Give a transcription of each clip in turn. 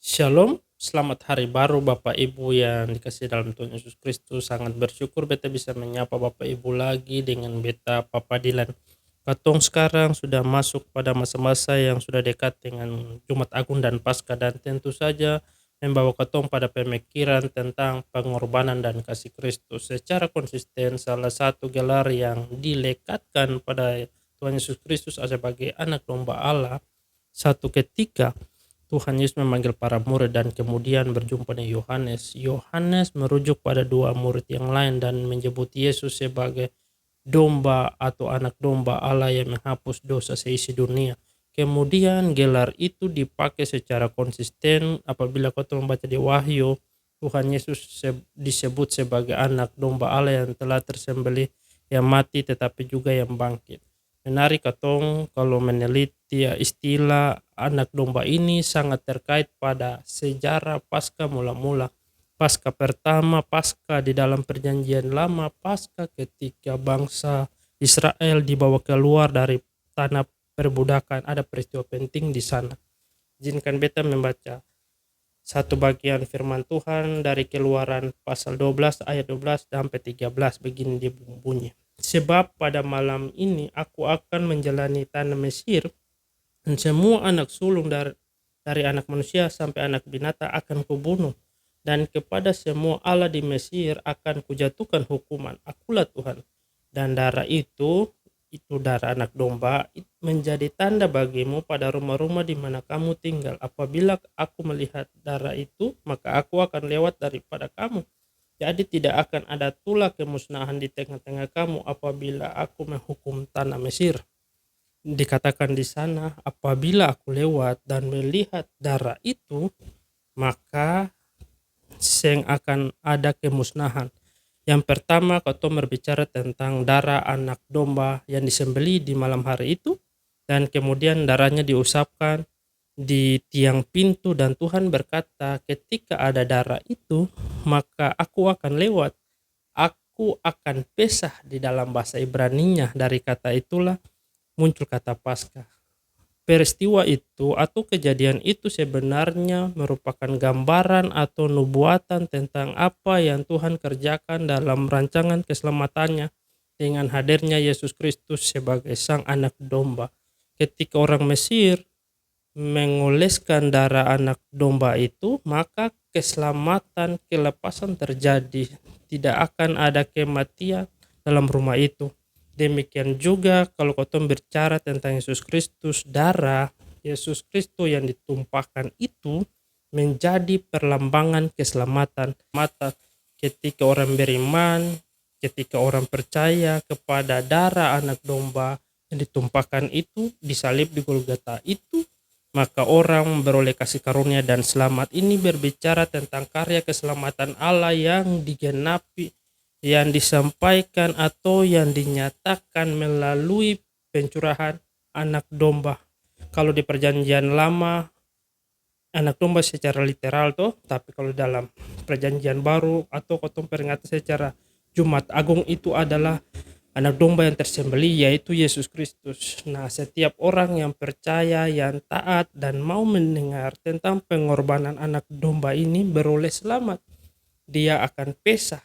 Shalom, selamat hari baru Bapak Ibu yang dikasihi dalam Tuhan Yesus Kristus. Sangat bersyukur beta bisa menyapa Bapak Ibu lagi dengan beta Papa Dilan. Katong sekarang sudah masuk pada masa-masa yang sudah dekat dengan Jumat Agung dan Paskah, dan tentu saja membawa katong pada pemikiran tentang pengorbanan dan kasih Kristus. Secara konsisten salah satu gelar yang dilekatkan pada Tuhan Yesus Kristus sebagai anak domba Allah, satu ketika Tuhan Yesus memanggil para murid dan kemudian berjumpa dengan Yohanes. Yohanes merujuk pada dua murid yang lain dan menyebut Yesus sebagai domba atau anak domba Allah yang menghapus dosa seisi dunia. Kemudian gelar itu dipakai secara konsisten apabila kau membaca di Wahyu. Tuhan Yesus disebut sebagai anak domba Allah yang telah tersembelih, yang mati tetapi juga yang bangkit. Menarik katong kalau meneliti istilah anak domba ini sangat terkait pada sejarah Paskah mula-mula. Paskah pertama, Paskah di dalam perjanjian lama, Paskah ketika bangsa Israel dibawa keluar dari tanah perbudakan. Ada peristiwa penting di sana. Izinkan beta membaca satu bagian firman Tuhan dari Keluaran pasal 12 ayat 12 sampai 13, begini bunyi. Sebab pada malam ini aku akan menjalani tanah Mesir, dan semua anak sulung dari anak manusia sampai anak binatang akan kubunuh, dan kepada semua Allah di Mesir akan kujatuhkan hukuman. Akulah Tuhan. Dan darah itu darah anak domba, menjadi tanda bagimu pada rumah-rumah di mana kamu tinggal. Apabila aku melihat darah itu, maka aku akan lewat daripada kamu. Jadi tidak akan ada tulah kemusnahan di tengah-tengah kamu apabila aku menghukum tanah Mesir. Dikatakan di sana, apabila aku lewat dan melihat darah itu, maka akan ada kemusnahan. Yang pertama, kau berbicara tentang darah anak domba yang disembelih di malam hari itu, dan kemudian darahnya diusapkan di tiang pintu, dan Tuhan berkata, ketika ada darah itu, maka aku akan lewat. Aku akan pesah. Di dalam bahasa Ibraninya, dari kata itulah muncul kata Paskah. Peristiwa itu atau kejadian itu sebenarnya merupakan gambaran atau nubuatan tentang apa yang Tuhan kerjakan dalam rancangan keselamatannya dengan hadirnya Yesus Kristus sebagai sang anak domba. Ketika orang Mesir mengoleskan darah anak domba itu, maka keselamatan, kelepasan terjadi. Tidak akan ada kematian dalam rumah itu. Demikian juga kalau kau berbicara tentang Yesus Kristus, darah Yesus Kristus yang ditumpahkan itu menjadi perlambangan keselamatan. Mata ketika orang beriman, ketika orang percaya kepada darah anak domba yang ditumpahkan itu, disalib di Golgota itu, maka orang beroleh kasih karunia dan selamat. Ini berbicara tentang karya keselamatan Allah yang digenapi, yang disampaikan atau yang dinyatakan melalui pencurahan anak domba. Kalau di perjanjian lama anak domba secara literal toh, tapi kalau dalam perjanjian baru atau kotong peringatan secara Jumat Agung itu adalah anak domba yang tersembelih, yaitu Yesus Kristus. Nah, setiap orang yang percaya, yang taat, dan mau mendengar tentang pengorbanan anak domba ini beroleh selamat. Dia akan pesah.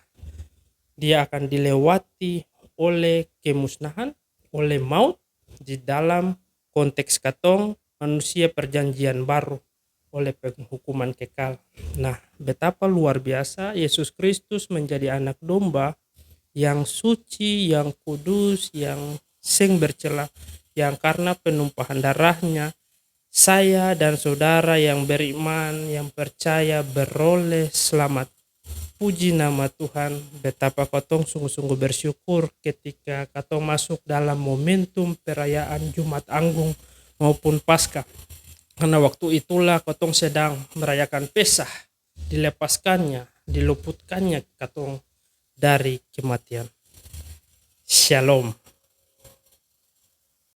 Dia akan dilewati oleh kemusnahan, oleh maut, di dalam konteks katong manusia perjanjian baru, oleh penghukuman kekal. Nah, betapa luar biasa Yesus Kristus menjadi anak domba yang suci, yang kudus, yang sing bercela, yang karena penumpahan darahnya saya dan saudara yang beriman, yang percaya beroleh selamat. Puji nama Tuhan. Betapa katong sungguh-sungguh bersyukur ketika katong masuk dalam momentum perayaan Jumat Agung maupun Paskah, karena waktu itulah katong sedang merayakan Pesah, dilepaskannya, diluputkannya katong dari kematian. Shalom.